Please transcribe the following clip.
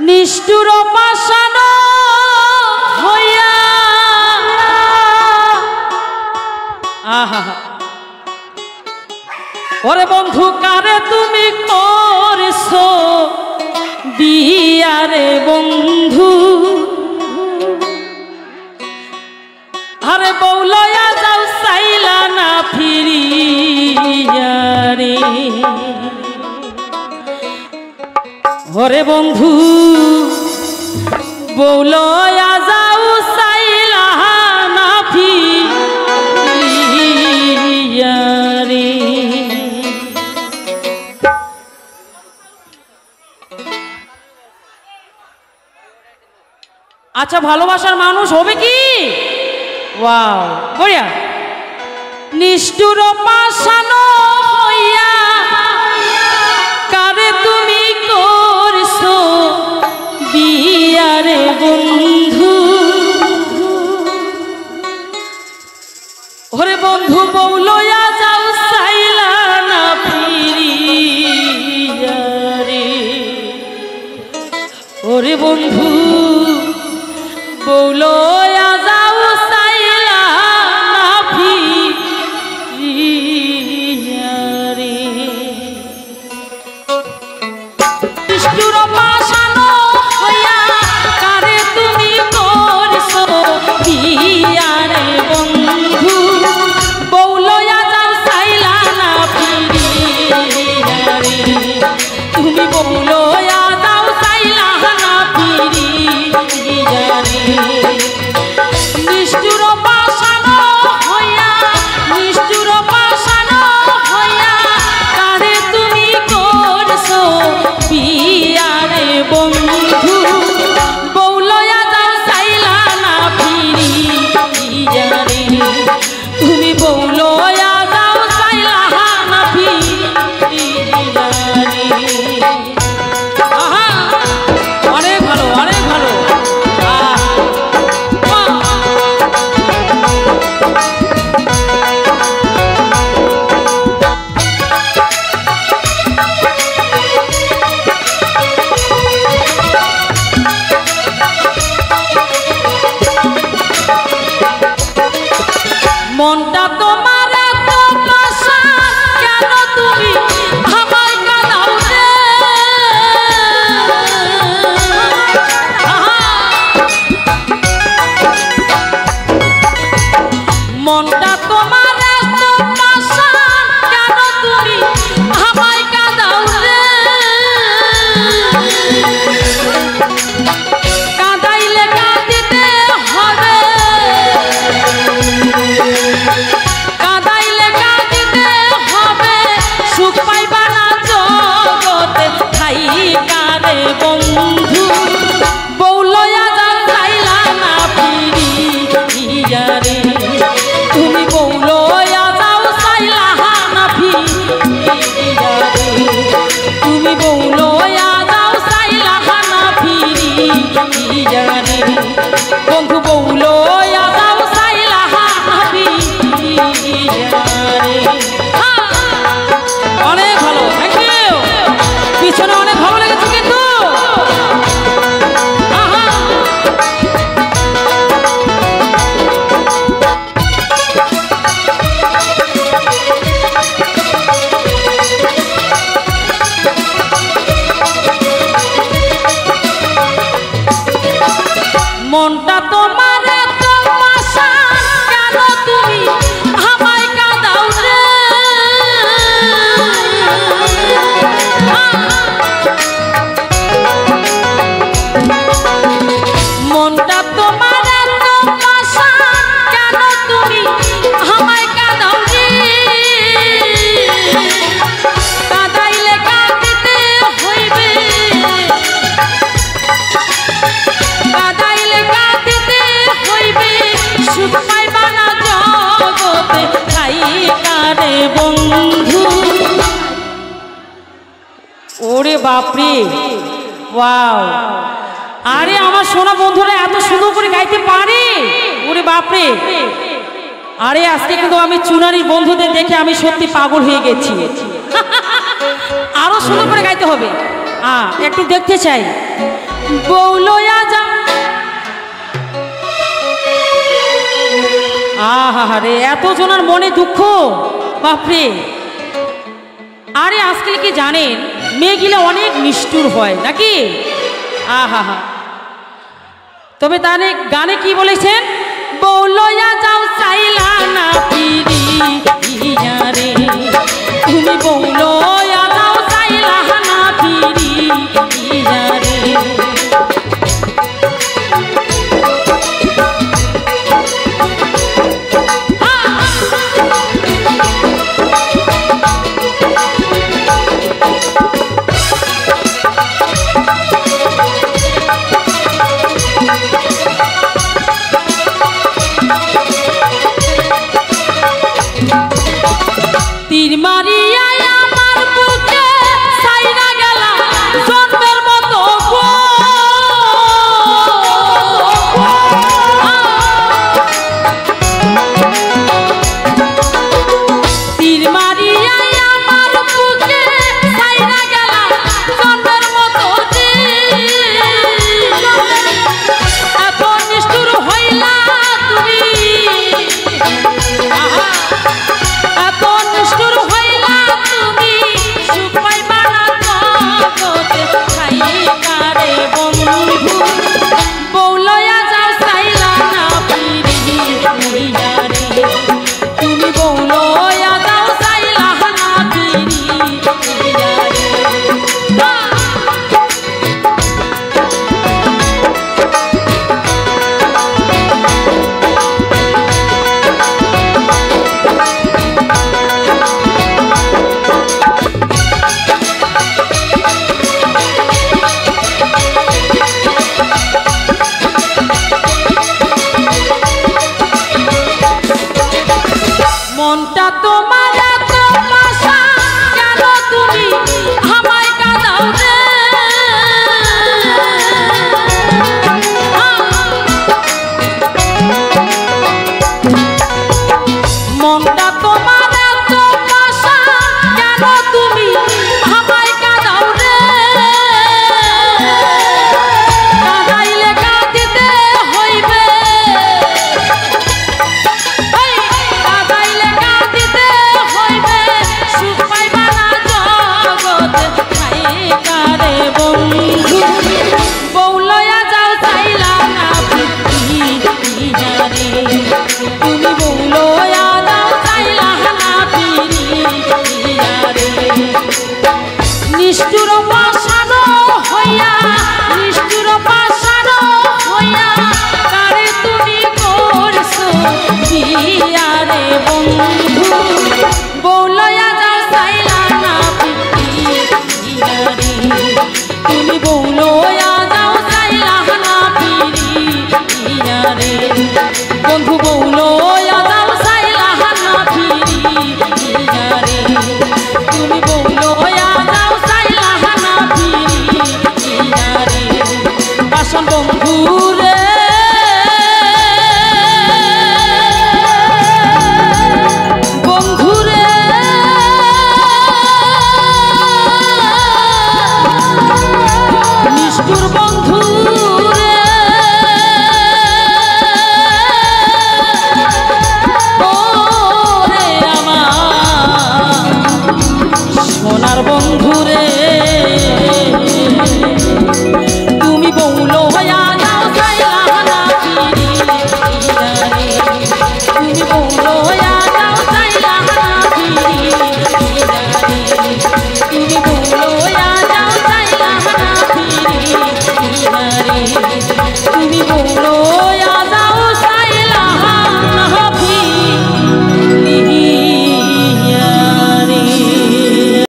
নিষ্ঠুর পাষাণ হইয়া আহা ওরে বন্ধু কারে তুমি করছো বিয়ারে বন্ধু আরে বউলয়া যাও চাইলা না ফিরিয়া রে ওরে বন্ধু বউলয়া যাও চাইলা না ফিরিয়া রে আচ্ছা ভালোবাসার মানুষ হবে কি ওয়াও বড়িয়া নিষ্ঠুর পাষাণ হইয়া কারে তুমি করছো বিয়ারে বন্ধু ওরে বন্ধু বউলয়া যাও চাইলা না ফিরিয়া রে ওরে বন্ধু বউলয়া যাও চাইলা না ফিরিয়া রে নিষ্ঠুর পাষাণ হইয়া কারে তুমি করছো বিয়ারে বন্ধু বউলয়া যাও চাইলা না ফিরিয়া রে তুমি বউলয়া যাও চাইলা না ফিরিয়া রে নিষ্ঠুর পাষাণ হইয়া নিষ্ঠুর পাষাণ হইয়া কারে তুমি করছো বিয়ারে বন্ধু বউলয়া যাও চাইলা না ফিরিয়া রে তুমি বউলয়া যাও চাইলা না ফিরিয়া রে আহা অনেক ভালো অনেক ভালো মনটা তোমার এত পাষাণ কেন তুমি আমায় কাঁদাও রে মনটা তোমার এত পাষাণ কেন তুমি আমায় কাঁদাও রে কাঁদাইলে কাঁদিতে হবে কাঁদাইলে কাঁদিতে হবে সুখ পাইবা না জগতে ঠাই কারে বন্ধু বউলয়া যাও চাইলা না ফিরিয়া রে তুমি বউলয়া যাও চাইলা না ফিরিয়া রে তুমি বউলয়া যাও চাইলা না ফিরিয়া রে বন্ধু বউলয়া যাও চাইলা না ফিরিয়া রে অনেক ভালো থ্যাংক ইউ পিছনে অনেক ভালো লেগেছে কিন্তু মনটা তোমার এত পাষাণ কেন তুমি আমায় কাঁদাও রে মনটা তোমার এত পাষাণ কেন তুমি আমায় কাঁদাও রে কাঁদাইলে কাঁদিতে হইবে কাঁদাইলে কাঁদিতে হইবে সুখ পাইবা না জগতে ঠাই কারে বন্ধু ওরে বাপরে ওয়াও আরে আমার সোনা বন্ধুরা এত সুন্দর করে গাইতে পারে ওরে বাপরে আরে আজকে কিন্তু আমি চুনারির বন্ধুদের দেখে আমি সত্যি পাগল হয়ে গেছি আরো সুন্দর করে গাইতে হবে একটু দেখতে চাই বৌলয়া যা আহারে এত জনের মনে দুঃখ বাপরে। আরে আজকাল কি জানেন মেয়েগুলো অনেক নিষ্ঠুর হয় নাকি? আহা হা। তবে তাহলে গানে কি বলেছেন? বৌলয়া যাও চাইলা না ফিরিয়া রে, তুমি বৌলয়া যাও চাইলা না ফিরিয়া রে। তীর মারিয়া আমার বুকে ছাইরা গেলা জন্মের মতো গো, তীর মারিয়া আমার বুকে ছাইরা গেলা জন্মের মতো এত নিষ্ঠুর হইলা তুমি, এত নিষ্ঠুর হইলা তুমি, সুখ পাইবা না জগতে খাইকারে বন্ধু, বৌলয়া যাও চাইলা না ফিরিয়া রে, তুমি বৌলয়া যাও চাইলা না ফিরিয়া রে। মনটা তোমার এত পাশা, কেন তুমি আমায় কাঁদাও রে, মনটা তোমার এত পাশা, কেন তুমি আমায় কাঁদাও রে, কাঁদাইলে কাঁদিতে হইবে, কাঁদাইলে কাঁদিতে হইবে, সুখ পাইবা না জগতে খাইকারে বন্ধু, বৌলয়া যাও চাইলা না ফিরিয়া রে, তুমি বৌলয়া যাও চাইলা না ফিরিয়া রে। নিষ্ঠুর পাষাণ হইয়া, নিষ্ঠুর পাষাণ হইয়া, কারে তুমি করছো বিয়া রে বন্ধু, বৌলয়া যাও চাইলা না ফিরিয়া রে, তুমি বৌলয়া যাও চাইলা না ফিরিয়া রে, বন্ধু বৌলয়া যাও চাইলা না ফিরিয়া রে, তুমি বৌলয়া যাও চাইলা না ফিরিয়া রে, পাষাণ বন্ধুর